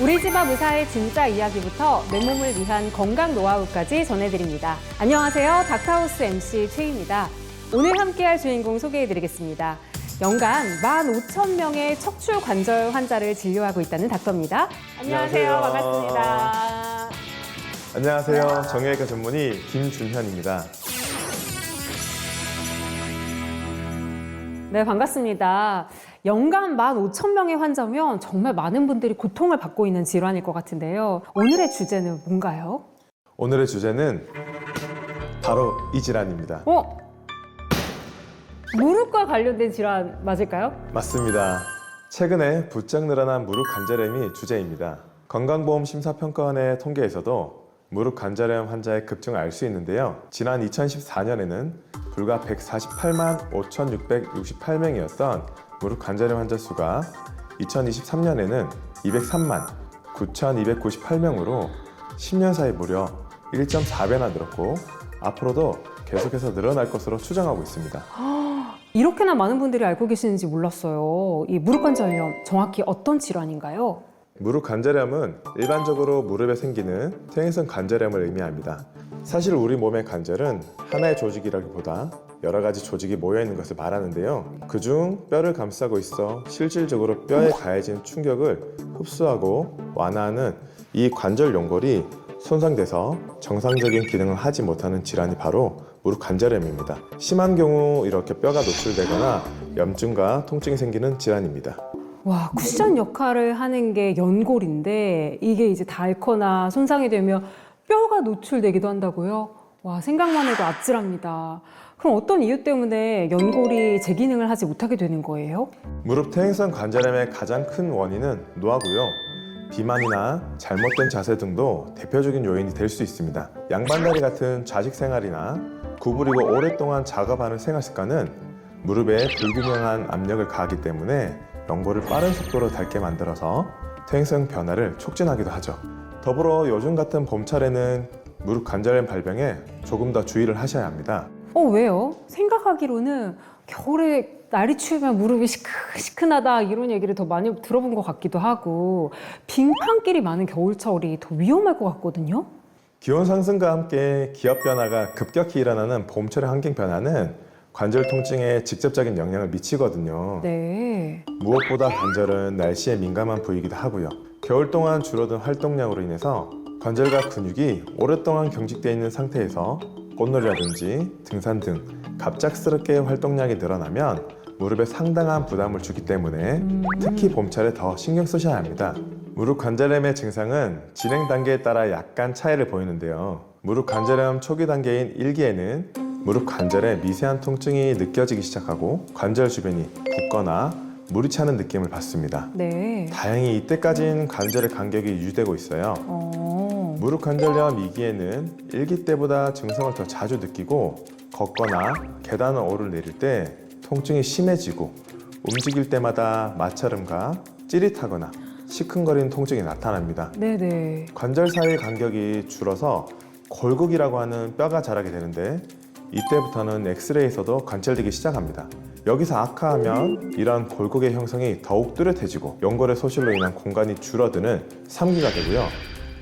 우리 집 앞 의사의 진짜 이야기부터 내 몸을 위한 건강 노하우까지 전해드립니다. 안녕하세요. 닥터하우스 MC 최희입니다. 오늘 함께할 주인공 소개해드리겠습니다. 연간 15,000명의 척추 관절 환자를 진료하고 있다는 닥터입니다. 안녕하세요. 안녕하세요. 반갑습니다. 안녕하세요. 정형외과 전문의 김준현입니다. 네, 반갑습니다. 연간 15,000명의 환자면 정말 많은 분들이 고통을 받고 있는 질환일 것 같은데요. 오늘의 주제는 뭔가요? 오늘의 주제는 바로 이 질환입니다. 무릎과 관련된 질환 맞을까요? 맞습니다. 최근에 부쩍 늘어난 무릎 관절염이 주제입니다. 건강보험심사평가원의 통계에서도 무릎 관절염 환자의 급증을 알 수 있는데요. 지난 2014년에는 불과 148만 5,668명이었던 무릎 관절염 환자 수가 2023년에는 203만 9,298명으로 10년 사이 무려 1.4배나 늘었고 앞으로도 계속해서 늘어날 것으로 추정하고 있습니다. 이렇게나 많은 분들이 알고 계시는지 몰랐어요. 이 무릎 관절염 정확히 어떤 질환인가요? 무릎 관절염은 일반적으로 무릎에 생기는 퇴행성 관절염을 의미합니다. 사실 우리 몸의 관절은 하나의 조직이라기보다 여러 가지 조직이 모여 있는 것을 말하는데요. 그중 뼈를 감싸고 있어 실질적으로 뼈에 가해진 충격을 흡수하고 완화하는 이 관절 연골이 손상돼서 정상적인 기능을 하지 못하는 질환이 바로 무릎 관절염입니다. 심한 경우 이렇게 뼈가 노출되거나 염증과 통증이 생기는 질환입니다. 와, 쿠션 역할을 하는 게 연골인데 이게 이제 닳거나 손상이 되면 뼈가 노출되기도 한다고요? 와, 생각만 해도 아찔합니다. 그럼 어떤 이유 때문에 연골이 제 기능을 하지 못하게 되는 거예요? 무릎 퇴행성 관절염의 가장 큰 원인은 노화고요. 비만이나 잘못된 자세 등도 대표적인 요인이 될 수 있습니다. 양반다리 같은 좌식 생활이나 구부리고 오랫동안 작업하는 생활 습관은 무릎에 불균형한 압력을 가하기 때문에 연골을 빠른 속도로 닳게 만들어서 퇴행성 변화를 촉진하기도 하죠. 더불어 요즘 같은 봄철에는 무릎 관절염 발병에 조금 더 주의를 하셔야 합니다. 왜요? 생각하기로는 겨울에 날이 추우면 무릎이 시큰시큰하다 이런 얘기를 더 많이 들어본 것 같기도 하고 빙판길이 많은 겨울철이 더 위험할 것 같거든요? 기온 상승과 함께 기압 변화가 급격히 일어나는 봄철의 환경 변화는 관절 통증에 직접적인 영향을 미치거든요. 네. 무엇보다 관절은 날씨에 민감한 부위이기도 하고요. 겨울 동안 줄어든 활동량으로 인해서 관절과 근육이 오랫동안 경직되어 있는 상태에서 꽃놀이라든지 등산 등 갑작스럽게 활동량이 늘어나면 무릎에 상당한 부담을 주기 때문에 특히 봄철에 더 신경 쓰셔야 합니다. 무릎 관절염의 증상은 진행 단계에 따라 약간 차이를 보이는데요. 무릎 관절염 초기 단계인 1기에는 무릎 관절에 미세한 통증이 느껴지기 시작하고 관절 주변이 붓거나 물이 차는 느낌을 받습니다. 네. 다행히 이때까지는 관절의 간격이 유지되고 있어요. 무릎 관절염 2기에는 1기 때보다 증상을 더 자주 느끼고 걷거나 계단을 오르내릴 때 통증이 심해지고 움직일 때마다 마찰음과 찌릿하거나 시큰거리는 통증이 나타납니다. 네네. 관절 사이 간격이 줄어서 골격이라고 하는 뼈가 자라게 되는데 이때부터는 엑스레이에서도 관찰되기 시작합니다. 여기서 악화하면 이러한 골격의 형성이 더욱 뚜렷해지고 연골의 소실로 인한 공간이 줄어드는 3기가 되고요.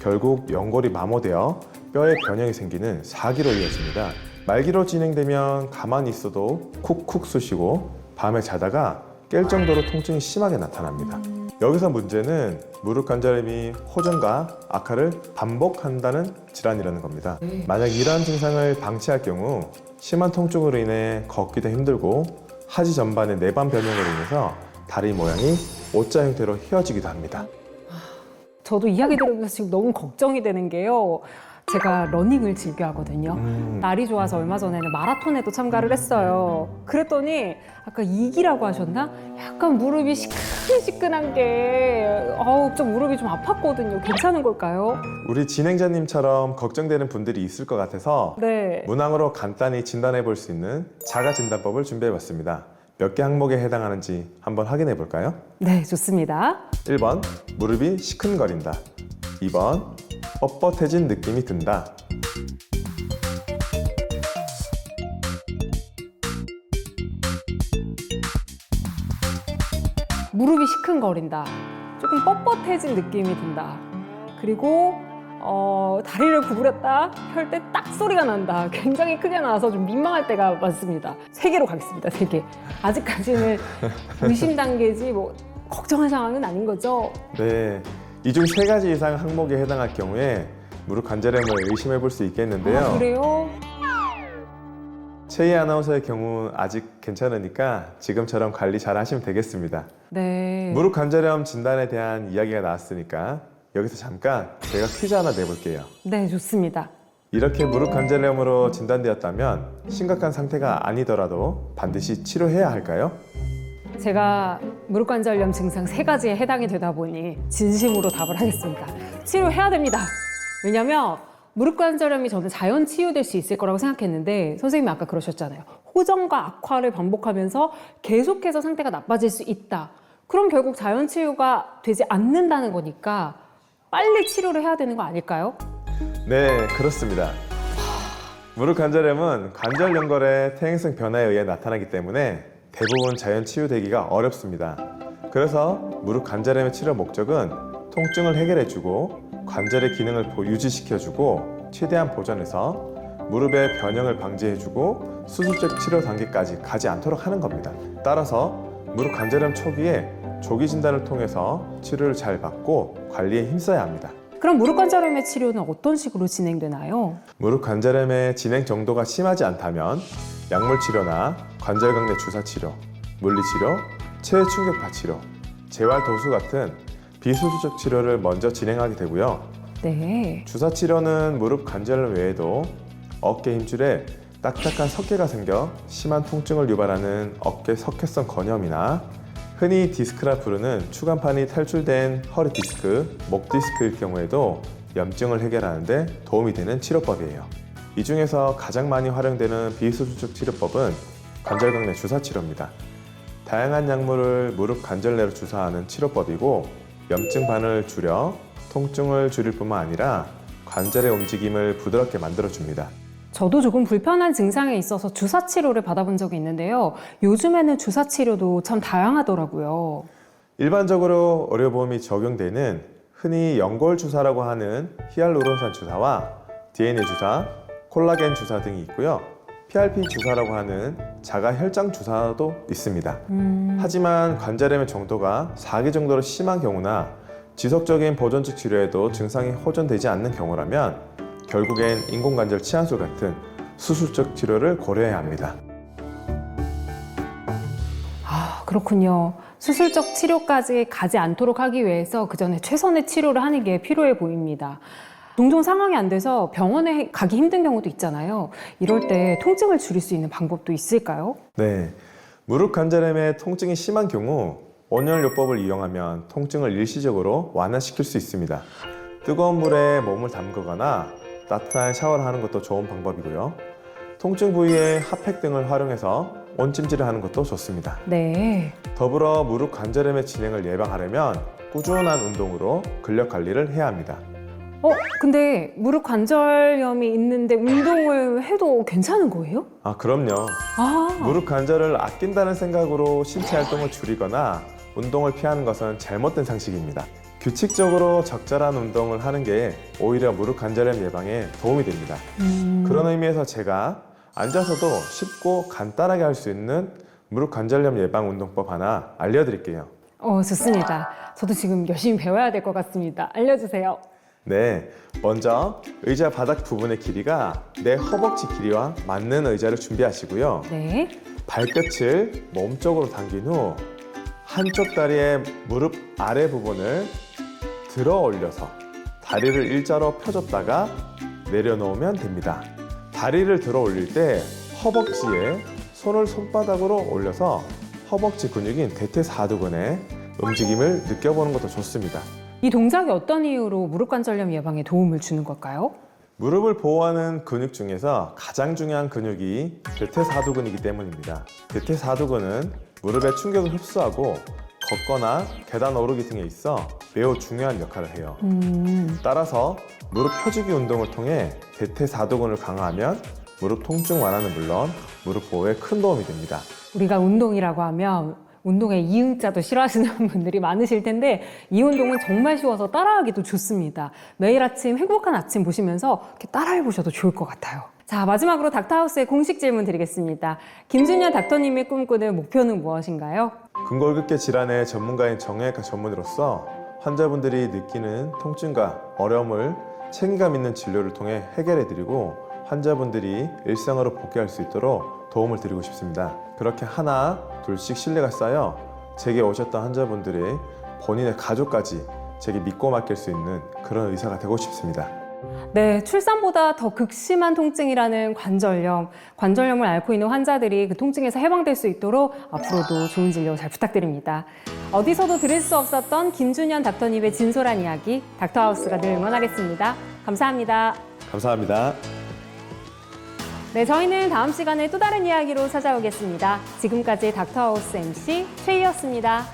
결국 연골이 마모되어 뼈에 변형이 생기는 4기로 이어집니다. 말기로 진행되면 가만히 있어도 쿡쿡 쑤시고 밤에 자다가 깰 정도로 통증이 심하게 나타납니다. 여기서 문제는 무릎 관절염이 호전과 악화를 반복한다는 질환이라는 겁니다. 만약 이러한 증상을 방치할 경우 심한 통증으로 인해 걷기도 힘들고 하지 전반의 내반 변형으로 인해서 다리 모양이 O자 형태로 휘어지기도 합니다. 저도 이야기 들으면서 지금 너무 걱정이 되는 게요. 제가 러닝을 즐겨 하거든요. 날이 좋아서 얼마 전에는 마라톤에도 참가를 했어요. 그랬더니 아까 2기라고 하셨나? 약간 무릎이 시큰시큰한 게 좀 무릎이 좀 아팠거든요. 괜찮은 걸까요? 우리 진행자님처럼 걱정되는 분들이 있을 것 같아서 네. 문항으로 간단히 진단해 볼 수 있는 자가 진단법을 준비해 봤습니다. 몇 개 항목에 해당하는지 한번 확인해 볼까요? 네, 좋습니다. 1번 무릎이 시큰거린다. 2번 뻣뻣해진 느낌이 든다. 무릎이 시큰거린다. 조금 뻣뻣해진 느낌이 든다. 그리고 다리를 구부렸다 펼 때 딱 소리가 난다. 굉장히 크게 나와서 좀 민망할 때가 많습니다. 3개로 가겠습니다. 3개. 아직까지는 의심 단계지 뭐 걱정할 상황은 아닌 거죠? 네, 이 중 3가지 이상 항목에 해당할 경우에 무릎 관절염을 의심해 볼 수 있겠는데요. 아, 그래요? 최희 아나운서의 경우 아직 괜찮으니까 지금처럼 관리 잘 하시면 되겠습니다. 네. 무릎 관절염 진단에 대한 이야기가 나왔으니까 여기서 잠깐 제가 퀴즈 하나 내볼게요. 네, 좋습니다. 이렇게 무릎 관절염으로 진단되었다면 심각한 상태가 아니더라도 반드시 치료해야 할까요? 제가 무릎 관절염 증상 3가지에 해당이 되다 보니 진심으로 답을 하겠습니다. 치료해야 됩니다. 왜냐면 무릎 관절염이 저는 자연 치유될 수 있을 거라고 생각했는데 선생님이 아까 그러셨잖아요. 호전과 악화를 반복하면서 계속해서 상태가 나빠질 수 있다. 그럼 결국 자연 치유가 되지 않는다는 거니까 빨리 치료를 해야 되는 거 아닐까요? 네, 그렇습니다. 무릎 관절염은 관절 연골의 퇴행성 변화에 의해 나타나기 때문에 대부분 자연 치유되기가 어렵습니다. 그래서 무릎 관절염의 치료 목적은 통증을 해결해주고 관절의 기능을 유지시켜주고 최대한 보존해서 무릎의 변형을 방지해주고 수술적 치료 단계까지 가지 않도록 하는 겁니다. 따라서 무릎 관절염 초기에 조기 진단을 통해서 치료를 잘 받고 관리에 힘써야 합니다. 그럼 무릎 관절염의 치료는 어떤 식으로 진행되나요? 무릎 관절염의 진행 정도가 심하지 않다면 약물 치료나 관절강내 주사 치료, 물리 치료, 체외 충격파 치료, 재활 도수 같은 비수술적 치료를 먼저 진행하게 되고요. 네. 주사 치료는 무릎 관절염 외에도 어깨 힘줄에 딱딱한 석회가 생겨 심한 통증을 유발하는 어깨 석회성 건염이나 흔히 디스크라 부르는 추간판이 탈출된 허리 디스크, 목 디스크일 경우에도 염증을 해결하는 데 도움이 되는 치료법이에요. 이 중에서 가장 많이 활용되는 비수술적 치료법은 관절강내 주사 치료입니다. 다양한 약물을 무릎 관절내로 주사하는 치료법이고 염증반을 줄여 통증을 줄일 뿐만 아니라 관절의 움직임을 부드럽게 만들어줍니다. 저도 조금 불편한 증상에 있어서 주사 치료를 받아본 적이 있는데요. 요즘에는 주사 치료도 참 다양하더라고요. 일반적으로 의료보험이 적용되는 흔히 연골 주사라고 하는 히알루론산 주사와 DNA 주사, 콜라겐 주사 등이 있고요. PRP 주사라고 하는 자가 혈장 주사도 있습니다. 하지만 관절염의 정도가 4기 정도로 심한 경우나 지속적인 보존적 치료에도 증상이 호전되지 않는 경우라면 결국엔 인공관절 치환술 같은 수술적 치료를 고려해야 합니다. 아, 그렇군요. 수술적 치료까지 가지 않도록 하기 위해서 그 전에 최선의 치료를 하는 게 필요해 보입니다. 종종 상황이 안 돼서 병원에 가기 힘든 경우도 있잖아요. 이럴 때 통증을 줄일 수 있는 방법도 있을까요? 네, 무릎 관절염의 통증이 심한 경우 온열요법을 이용하면 통증을 일시적으로 완화시킬 수 있습니다. 뜨거운 물에 몸을 담그거나 따뜻한 샤워를 하는 것도 좋은 방법이고요. 통증 부위에 핫팩 등을 활용해서 온찜질을 하는 것도 좋습니다. 네. 더불어 무릎 관절염의 진행을 예방하려면 꾸준한 운동으로 근력 관리를 해야 합니다. 근데 무릎 관절염이 있는데 운동을 해도 괜찮은 거예요? 아, 그럼요. 아, 무릎 관절을 아낀다는 생각으로 신체 활동을 줄이거나 운동을 피하는 것은 잘못된 상식입니다. 규칙적으로 적절한 운동을 하는 게 오히려 무릎 관절염 예방에 도움이 됩니다. 그런 의미에서 제가 앉아서도 쉽고 간단하게 할 수 있는 무릎 관절염 예방 운동법 하나 알려드릴게요. 좋습니다. 저도 지금 열심히 배워야 될 것 같습니다. 알려주세요. 네, 먼저 의자 바닥 부분의 길이가 내 허벅지 길이와 맞는 의자를 준비하시고요. 네. 발끝을 몸쪽으로 당긴 후 한쪽 다리의 무릎 아래 부분을 들어 올려서 다리를 일자로 펴줬다가 내려놓으면 됩니다. 다리를 들어 올릴 때 허벅지에 손을 손바닥으로 올려서 허벅지 근육인 대퇴사두근의 움직임을 느껴보는 것도 좋습니다. 이 동작이 어떤 이유로 무릎 관절염 예방에 도움을 주는 걸까요? 무릎을 보호하는 근육 중에서 가장 중요한 근육이 대퇴사두근이기 때문입니다. 대퇴사두근은 무릎의 충격을 흡수하고 걷거나 계단 오르기 등에 있어 매우 중요한 역할을 해요. 따라서 무릎 펴주기 운동을 통해 대퇴사두근을 강화하면 무릎 통증 완화는 물론 무릎 보호에 큰 도움이 됩니다. 우리가 운동이라고 하면 운동에 이응자도 싫어하시는 분들이 많으실 텐데 이 운동은 정말 쉬워서 따라하기도 좋습니다. 매일 아침 행복한 아침 보시면서 이렇게 따라해 보셔도 좋을 것 같아요. 자, 마지막으로 닥터하우스의 공식 질문 드리겠습니다. 김준현 닥터님이 꿈꾸는 목표는 무엇인가요? 근골격계 질환의 전문가인 정형외과 전문의로서 환자분들이 느끼는 통증과 어려움을 책임감 있는 진료를 통해 해결해드리고 환자분들이 일상으로 복귀할 수 있도록 도움을 드리고 싶습니다. 그렇게 하나, 둘씩 신뢰가 쌓여 제게 오셨던 환자분들이 본인의 가족까지 제게 믿고 맡길 수 있는 그런 의사가 되고 싶습니다. 네, 출산보다 더 극심한 통증이라는 관절염, 관절염을 앓고 있는 환자들이 그 통증에서 해방될 수 있도록 앞으로도 좋은 진료 잘 부탁드립니다. 어디서도 들을 수 없었던 김준현 닥터님의 진솔한 이야기, 닥터하우스가 늘 응원하겠습니다. 감사합니다. 감사합니다. 네, 저희는 다음 시간에 또 다른 이야기로 찾아오겠습니다. 지금까지 닥터하우스 MC 최희였습니다.